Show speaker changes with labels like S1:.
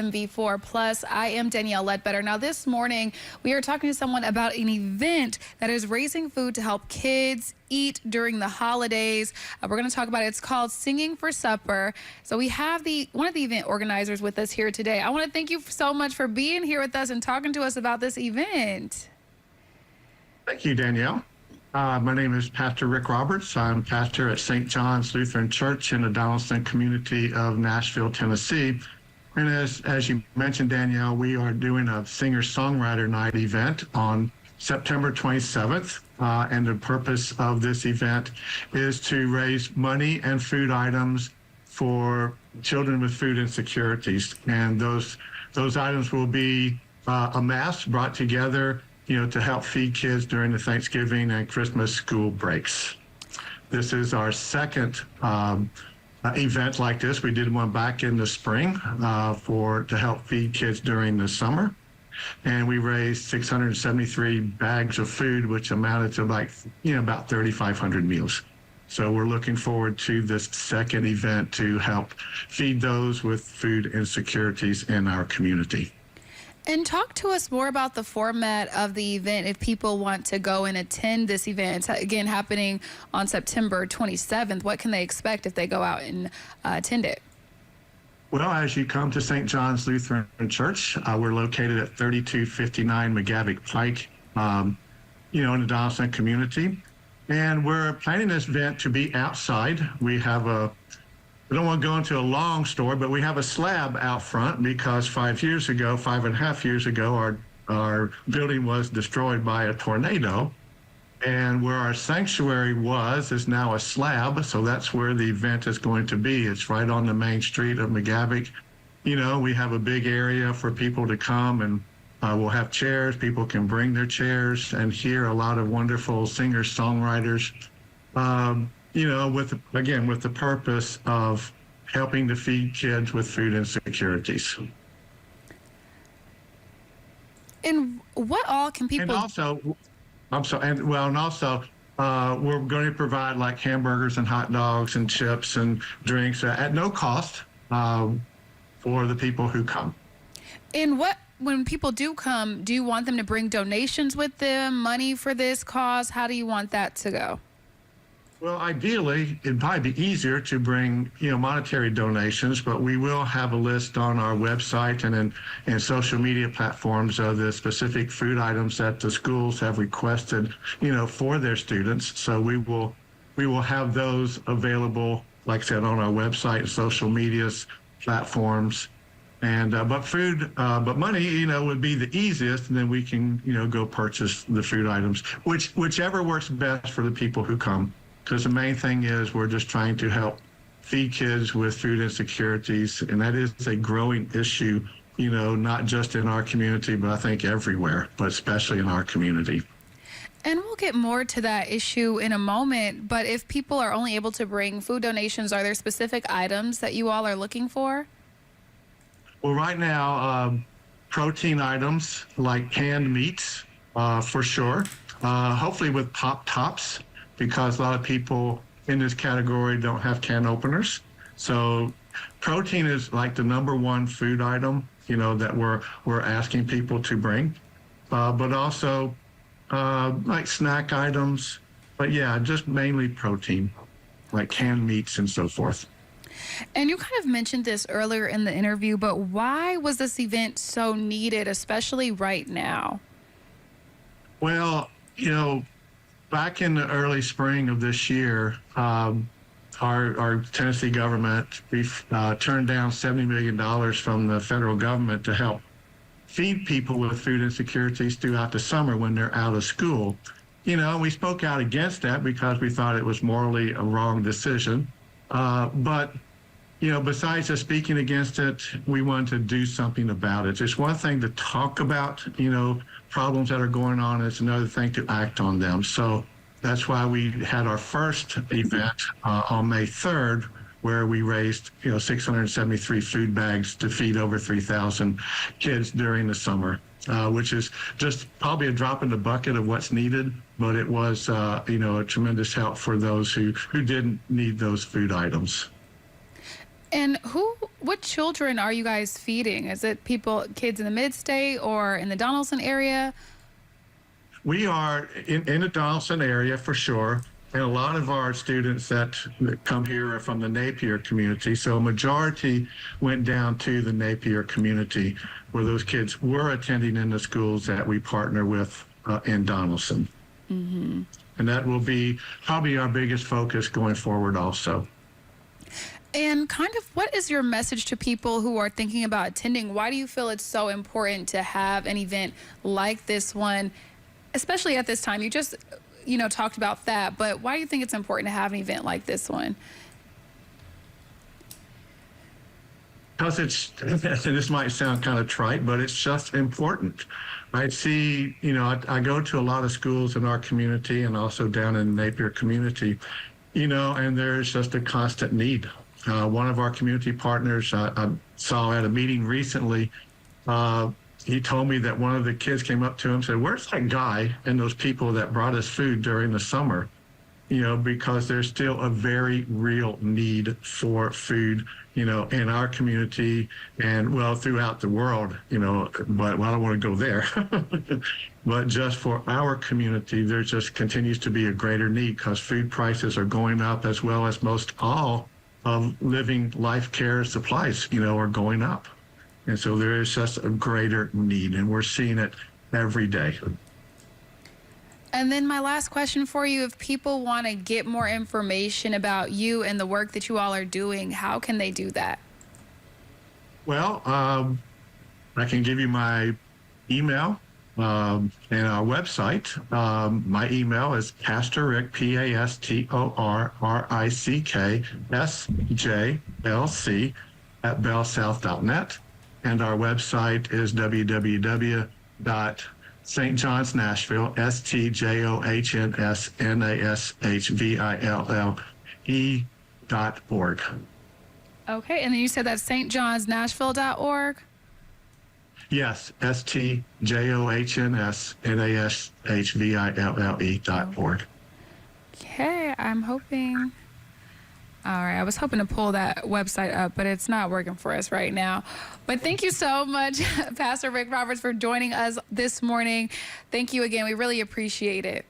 S1: MV4 Plus. I am Danielle Ledbetter. Now, this morning, we are talking to someone about an event that is raising food to help kids eat during the holidays. We're going to talk about it. It's called Singing for Supper. So we have one of the event organizers with us here today. I want to thank you so much for being here with us and talking to us about this event.
S2: Thank you, Danielle. My name is Pastor Rick Roberts. I'm pastor at St. John's Lutheran Church in the Donaldson community of Nashville, Tennessee. And as you mentioned, Danielle, we are doing a singer-songwriter night event on September 27th. And the purpose of this event is to raise money and food items for children with food insecurities. And those items will be amassed, brought together, to help feed kids during the Thanksgiving and Christmas school breaks. This is our second event like this. We did one back in the spring to help feed kids during the summer. And we raised 673 bags of food, which amounted to about 3,500 meals. So we're looking forward to this second event to help feed those with food insecurities in our community.
S1: And talk to us more about the format of the event if people want to go and attend this event. It's, again, happening on September 27th. What can they expect if they go out and attend it?
S2: Well, as you come to St. John's Lutheran Church, we're located at 3259 McGavick Pike, in the Donaldson community. And we're planning this event to be outside. We don't want to go into a long story, but we have a slab out front because 5.5 years ago, our building was destroyed by a tornado. And where our sanctuary is now a slab. So that's where the event is going to be. It's right on the main street of McGavick. We have a big area for people to come, and we'll have chairs. People can bring their chairs and hear a lot of wonderful singers, songwriters, with the purpose of helping to feed kids with food insecurities.
S1: And what all can people...
S2: And also, we're going to provide like hamburgers and hot dogs and chips and drinks at no cost for the people who come.
S1: And when people do come, do you want them to bring donations with them, money for this cause? How do you want that to go?
S2: Well, ideally, it'd probably be easier to bring, monetary donations, but we will have a list on our website and in social media platforms of the specific food items that the schools have requested, for their students. So we will have those available, like I said, on our website and social media platforms. And but money, would be the easiest, and then we can, go purchase the food items, whichever works best for the people who come. Because the main thing is we're just trying to help feed kids with food insecurities, and that is a growing issue, not just in our community, but I think everywhere, but especially in our community.
S1: And we'll get more to that issue in a moment, but if people are only able to bring food donations, are there specific items that you all are looking for?
S2: Well, right now, protein items like canned meats, for sure, hopefully with pop tops, because a lot of people in this category don't have can openers. So protein is like the number one food item, that we're asking people to bring. But also like snack items, but yeah, just mainly protein, like canned meats and so forth.
S1: And you kind of mentioned this earlier in the interview, but why was this event so needed, especially right now?
S2: Well, back in the early spring of this year, our Tennessee government, we've turned down $70 million from the federal government to help feed people with food insecurities throughout the summer when they're out of school. We spoke out against that because we thought it was morally a wrong decision. But besides just speaking against it, we wanted to do something about it. It's one thing to talk about, problems that are going on. It's another thing to act on them. So that's why we had our first event on May 3rd, where we raised, 673 food bags to feed over 3,000 kids during the summer, which is just probably a drop in the bucket of what's needed. But it was, a tremendous help for those who didn't need those food items.
S1: And what children are you guys feeding? Is it kids in the Midstate or in the Donaldson area?
S2: We are in the Donaldson area for sure. And a lot of our students that come here are from the Napier community. So a majority went down to the Napier community where those kids were attending in the schools that we partner with in Donaldson. Mm-hmm. And that will be probably our biggest focus going forward also.
S1: And kind of what is your message to people who are thinking about attending? Why do you feel it's so important to have an event like this one, especially at this time? You just, talked about that, but why do you think it's important to have an event like this one?
S2: Because this might sound kind of trite, but it's just important. I see, I go to a lot of schools in our community and also down in the Napier community, and there's just a constant need. One of our community partners I saw at a meeting recently, he told me that one of the kids came up to him and said, "Where's that guy and those people that brought us food during the summer?" Because there's still a very real need for food, in our community and, well, throughout the world, but I don't want to go there. But just for our community, there just continues to be a greater need because food prices are going up as well as most all living life care supplies, are going up. And so there is just a greater need, and we're seeing it every day.
S1: And then my last question for you, if people want to get more information about you and the work that you all are doing, how can they do that?
S2: Well, I can give you my email and our website. My email is Pastor Rick, PastorRicksJLC @bellsouth.net. And our website is www.stjohnsnashville, STJOHNSNASHVILLE.org.
S1: Okay, and then you said that's stjohnsnashville.org?
S2: Yes, STJOHNSNASHVILLE.org.
S1: Okay, I'm hoping. All right, I was hoping to pull that website up, but it's not working for us right now. But thank you so much, Pastor Rick Roberts, for joining us this morning. Thank you again. We really appreciate it.